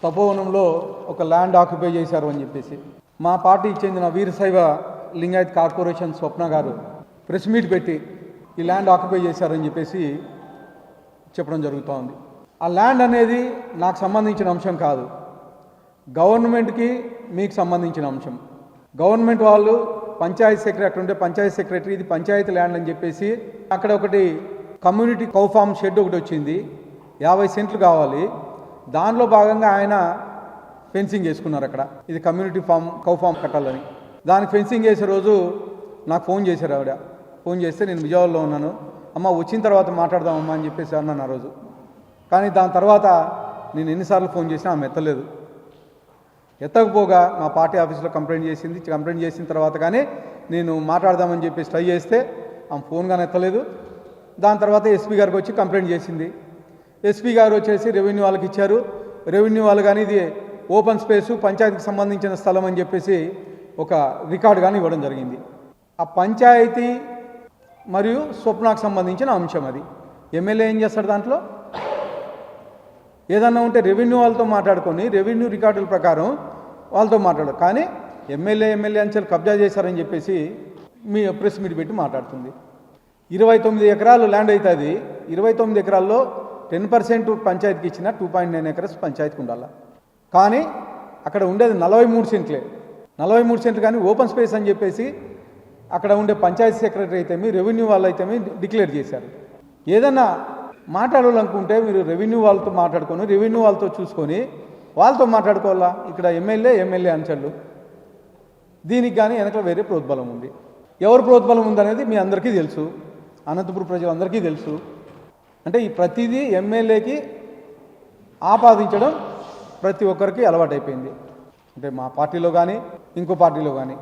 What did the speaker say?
తపోవనంలో ఒక land occupy చేశారు అని చెప్పేసి మా పార్టీకి చెందిన వీరశైవ లింగాయత్ కార్పొరేషన్ స్వప్న గారు ప్రెస్ మీట్ పెట్టి ఈ ల్యాండ్ ఆక్యుపై చేశారని చెప్పేసి చెప్పడం జరుగుతోంది. ఆ ల్యాండ్ అనేది నాకు సంబంధించిన అంశం కాదు, గవర్నమెంట్కి మీకు సంబంధించిన అంశం. గవర్నమెంట్ వాళ్ళు పంచాయతీ సెక్రటరీ ఉంటే పంచాయతీ సెక్రటరీ ఇది పంచాయతీ ల్యాండ్ అని చెప్పేసి అక్కడ ఒకటి కమ్యూనిటీ కౌ ఫార్మ్ షెడ్ ఒకటి వచ్చింది, 50 సెంట్లు కావాలి. దానిలో భాగంగా ఆయన ఫెన్సింగ్ వేసుకున్నారు. అక్కడ ఇది కమ్యూనిటీ ఫామ్ కౌ ఫామ్ కట్టాలని దానికి ఫెన్సింగ్ వేసే రోజు నాకు ఫోన్ చేశారు. ఆవిడ ఫోన్ చేస్తే నేను విజయవాడలో ఉన్నాను, అమ్మ వచ్చిన తర్వాత మాట్లాడదామమ్మా అని చెప్పేసి అన్నాను ఆ రోజు. కానీ దాని తర్వాత నేను ఎన్నిసార్లు ఫోన్ చేసినా ఆమె ఎత్తలేదు. ఎత్తకపోగా మా పార్టీ ఆఫీస్లో కంప్లైంట్ చేసింది. కంప్లైంట్ చేసిన తర్వాత కానీ నేను మాట్లాడదామని చెప్పేసి ట్రై చేస్తే ఆమె ఫోన్ కానీ ఎత్తలేదు. దాని తర్వాత ఎస్పీ గారికి వచ్చి కంప్లైంట్ చేసింది. ఎస్పీ గారు వచ్చేసి రెవెన్యూ వాళ్ళకి ఇచ్చారు. రెవెన్యూ వాళ్ళు కానీ ఇది ఓపెన్ స్పేసు పంచాయతీకి సంబంధించిన స్థలం అని చెప్పేసి ఒక రికార్డు కానీ ఇవ్వడం జరిగింది. ఆ పంచాయతీ మరియు స్వప్నకు సంబంధించిన అంశం అది. ఎమ్మెల్యే ఏం చేస్తాడు దాంట్లో? ఏదన్నా ఉంటే రెవెన్యూ వాళ్ళతో మాట్లాడుకొని రెవెన్యూ రికార్డుల ప్రకారం వాళ్ళతో మాట్లాడు. కానీ ఎమ్మెల్యే అంచెలు కబ్జా చేశారని చెప్పేసి మీ ప్రెస్ మీట్ పెట్టి మాట్లాడుతుంది. 29 ఎకరాలు ల్యాండ్ అవుతుంది. 29 ఎకరాల్లో 10% పంచాయతీకి ఇచ్చిన 2.9 ఎకర్స్ పంచాయతీకి ఉండాలి. కానీ అక్కడ ఉండేది 43 సెంట్లే. 43 సెంట్లు కానీ ఓపెన్ స్పేస్ అని చెప్పేసి అక్కడ ఉండే పంచాయతీ సెక్రటరీ అయితేమి రెవెన్యూ వాళ్ళు అయితేమి డిక్లేర్ చేశారు. ఏదన్నా మాట్లాడాలనుకుంటే మీరు రెవెన్యూ వాళ్ళతో మాట్లాడుకొని రెవెన్యూ వాళ్ళతో చూసుకొని వాళ్ళతో మాట్లాడుకోవాలా. ఇక్కడ ఎమ్మెల్యే అంచెలు దీనికి కానీ వెనక వేరే ప్రోద్బలం ఉంది. ఎవరు ప్రోద్బలం ఉందనేది మీ అందరికీ తెలుసు, అనంతపురం ప్రజలందరికీ తెలుసు. అంటే ఈ ప్రతిదీ ఎమ్మెల్యేకి ఆపాదించడం ప్రతి ఒక్కరికి అలవాటైపోయింది. అంటే మా పార్టీలో కానీ ఇంకో పార్టీలో కానీ